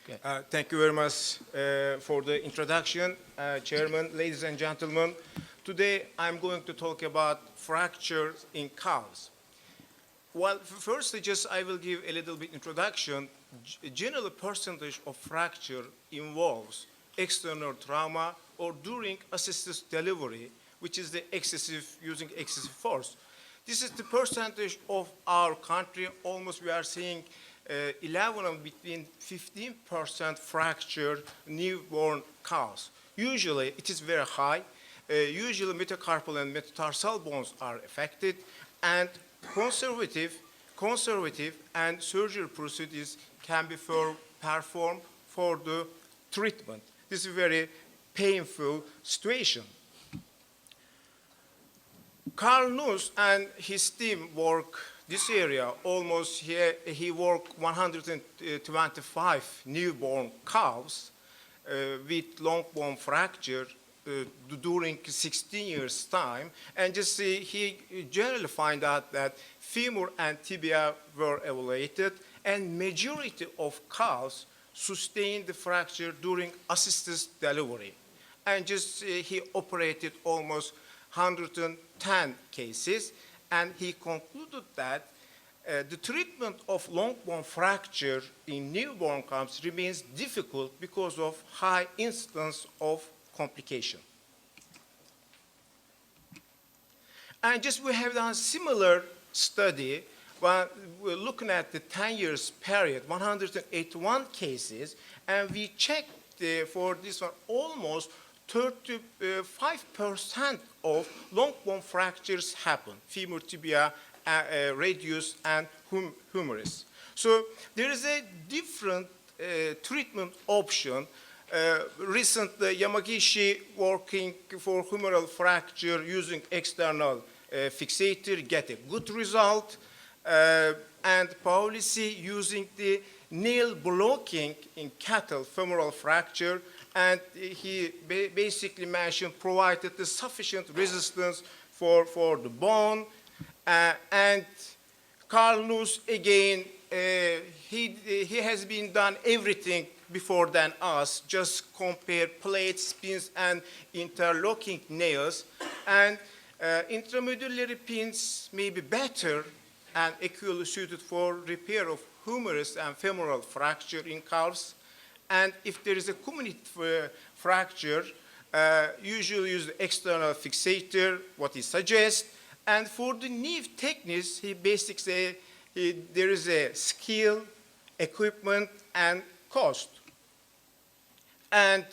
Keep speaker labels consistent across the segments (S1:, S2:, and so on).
S1: Okay.
S2: Thank you very much for the introduction, Chairman, ladies and gentlemen. Today I'm going to talk about fractures in calves. Well, firstly, just I will give a little bit introduction. General percentage of fracture involves external trauma or during assisted delivery, which is the using excessive force. This is the percentage of our country. Almost we are seeing 11 and between 15% fracture newborn calves. Usually it is very high. Usually metacarpal and metatarsal bones are affected, and conservative and surgical procedures can be performed for the treatment. This is a very painful situation. Carl Nuss and his team work this area. Almost he worked 125 newborn calves with long bone fracture during 16 years' time, and just he generally find out that femur and tibia were evaluated, and majority of calves sustained the fracture during assisted delivery, and just he operated almost 110 cases, and he concluded that the treatment of long bone fracture in newborn calves remains difficult because of high incidence of complication. And just we have done similar study, but we're looking at the 10 years period, 181 cases, and we checked for this one almost 35% of long bone fractures happen, femur, tibia, radius, and humerus. So there is a different treatment option. Recently, Yamagishi working for humeral fracture using external fixator get a good result, and Paulisi using the nail blocking in cattle femoral fracture, and he basically mentioned provided the sufficient resistance for the bone. And Carl Nuss, again, he has been done everything before than us, just compare plates, pins, and interlocking nails. And intramedullary pins may be better and equally suited for repair of humerus and femoral fracture in calves. And if there is a comminuted fracture, usually use the external fixator, what he suggests. And for the knee thickness, he basically say there is a skill, equipment, and cost. And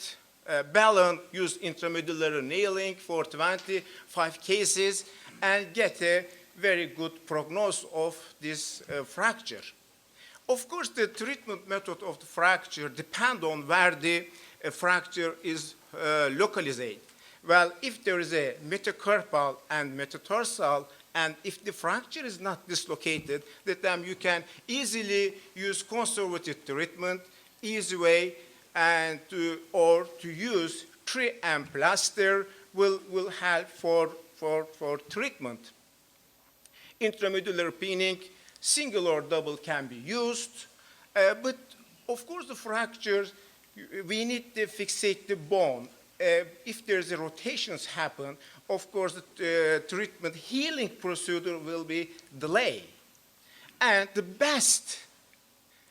S2: Ballon used intramedullary nailing for 25 cases and get a very good prognosis of this fracture. Of course, the treatment method of the fracture depends on where the fracture is localized. Well, if there is a metacarpal and metatarsal, and if the fracture is not dislocated, then you can easily use conservative treatment, easy way, and to use tree and plaster will help for treatment. Intramedullary pinning, single or double can be used, but of course the fractures, we need to fixate the bone. If there's a rotations happen, of course the treatment healing procedure will be delayed. And the best,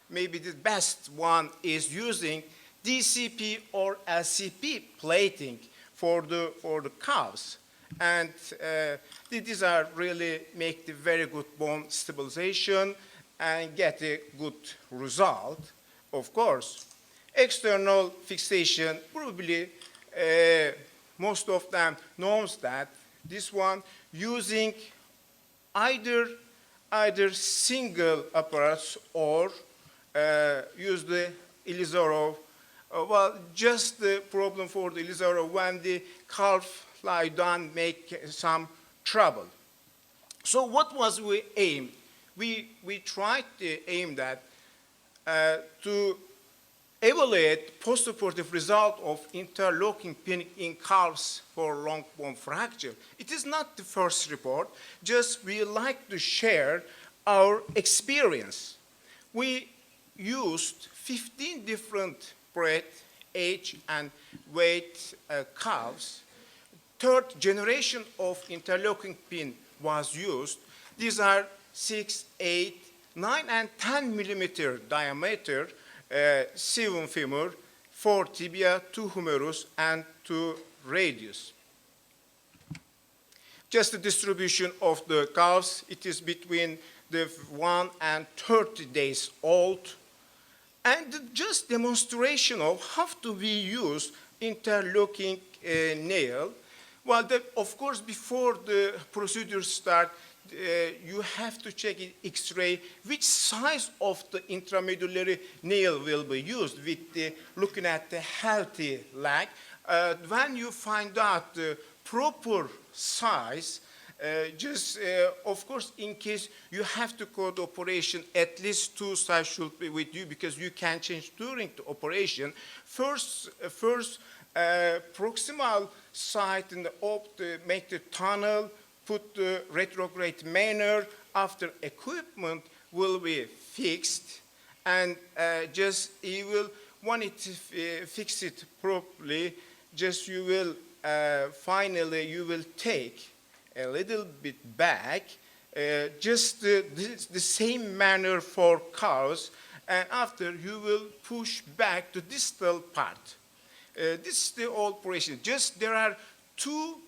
S2: maybe the best one is using DCP or LCP plating for the calves. And these are really make the very good bone stabilization and get a good result, of course. External fixation, probably most of them knows that this one using either single apparatus or use the Ilizarov. Well, just the problem for the Ilizarov when the calf lie down make some trouble. So what was we aimed? We tried to aim that to evaluate postoperative result of interlocking pin in calves for long bone fracture. It is not the first report, just we like to share our experience. We used 15 different breadth, age, and weight calves. Third generation of interlocking pin was used. These are 6, 8, 9, and 10 millimeter diameter, 7 femur, 4 tibia, 2 humerus, and 2 radius. Just the distribution of the calves, it is between the 1 and 30 days old. And just demonstration of how to be used interlocking nail. Well, of course, before the procedure start, you have to check in X-ray which size of the intramedullary nail will be used with looking at the healthy leg. When you find out the proper size, of course, in case you have to go to operation, at least 2 sides should be with you because you can change during the operation. First proximal side in the make the tunnel, put the retrograde manner. After equipment will be fixed, and you will, when it fix it properly, you will finally you will take a little bit back, the same manner for cows, and after you will push back the distal part. This is the operation. There are two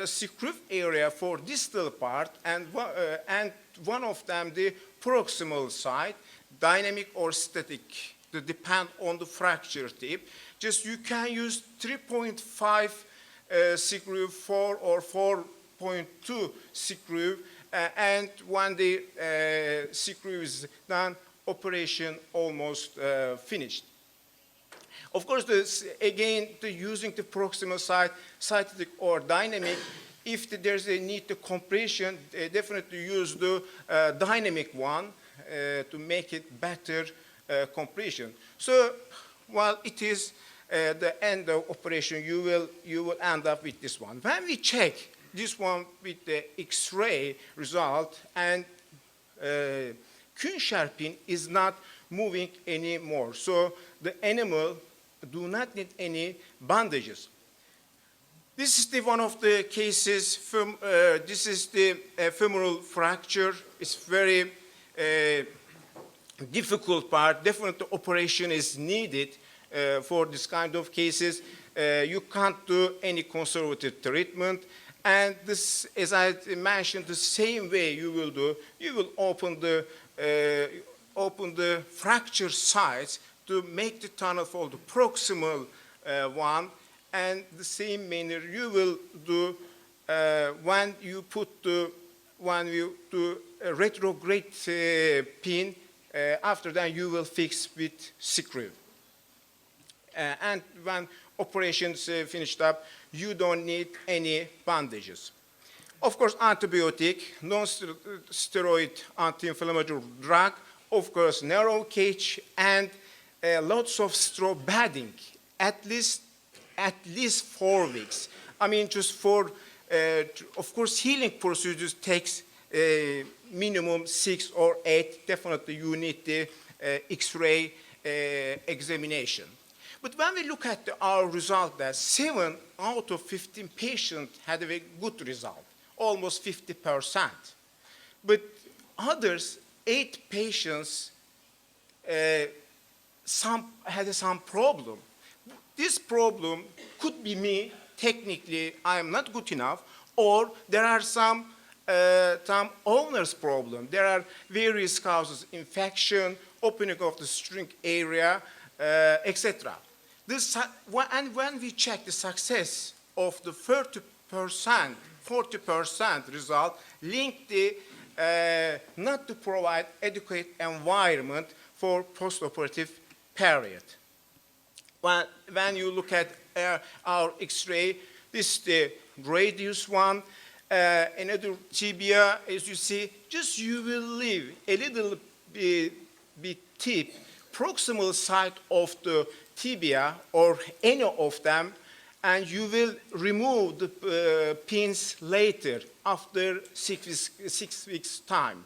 S2: screw area for distal part, and one of them the proximal side, dynamic or static, to depend on the fracture tip. You can use 3.5 screw 4 or 4.2 screw, and when the screw is done, operation almost finished. Of course, again, using the proximal side, static or dynamic, if there's a need to compression, definitely use the dynamic one to make it better compression. So while it is the end of operation, you will end up with this one. When we check this one with the X-ray result, and Kuhn pin is not moving anymore, so the animal do not need any bandages. This is one of the cases. This is the femoral fracture. It's very difficult part. Definitely operation is needed for this kind of cases. You can't do any conservative treatment. And this, as I mentioned, the same way you will do, you will open the fracture sites to make the tunnel for the proximal one, and the same manner you will do when you do a retrograde pin. After that, you will fix with screw. And when operations finished up, you don't need any bandages. Of course, antibiotic, non-steroid anti-inflammatory drug, of course, narrow cage, and lots of straw bedding, at least 4 weeks. I mean, just for, of course, healing procedures takes minimum 6 or 8. Definitely, you need the X-ray examination. But when we look at our result, that 7 out of 15 patients had a very good result, almost 50%. But others, 8 patients, had some problem. This problem could be me. Technically, I am not good enough, or there are some owner's problem. There are various causes: infection, opening of the string area, etc. And when we check the success of the 40% result, linked the not to provide adequate environment for postoperative period. When you look at our X-ray, this is the radius one. Another tibia, as you see, you will leave a little bit tip, proximal side of the tibia or any of them, and you will remove the pins later after 6 weeks time.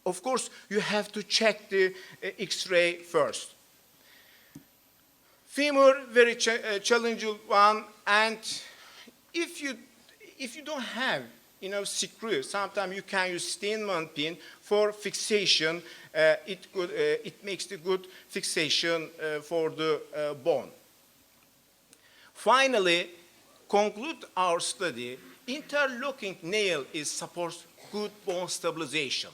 S2: Of course, you have to check the X-ray first. Femur, very challenging one, and if you don't have screw, sometimes you can use Steinmann pin for fixation. It makes the good fixation for the bone. Finally, conclude our study. Interlocking nail supports good bone stabilization.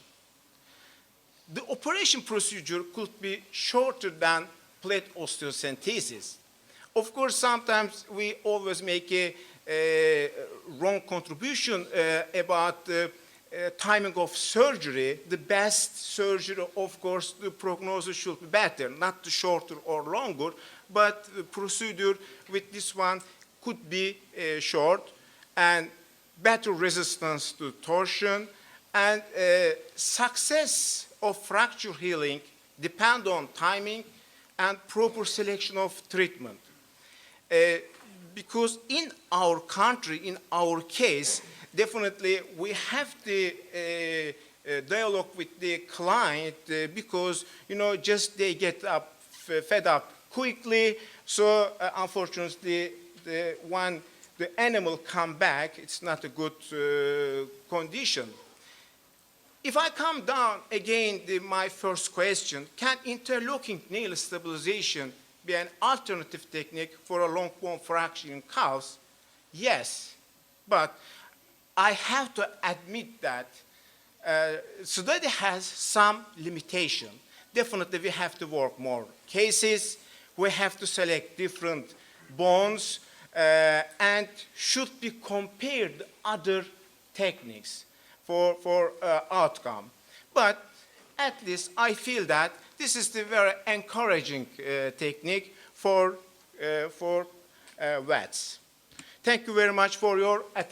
S2: The operation procedure could be shorter than plate osteocentesis. Of course, sometimes we always make a wrong contribution about the timing of surgery. The best surgery, of course, the prognosis should be better, not the shorter or longer, but the procedure with this one could be short and better resistance to torsion, and success of fracture healing depend on timing and proper selection of treatment. Because in our country, in our case, definitely we have to dialogue with the client because, just they get fed up quickly. So unfortunately, when the animal come back, it's not a good condition. If I come down again, my first question, can interlocking nail stabilization be an alternative technique for a long bone fracture in calves? Yes, but I have to admit that study has some limitation. Definitely we have to work more cases, we have to select different bones, and should be compared other techniques for outcome. But at least I feel that this is the very encouraging technique for vets. Thank you very much for your attention.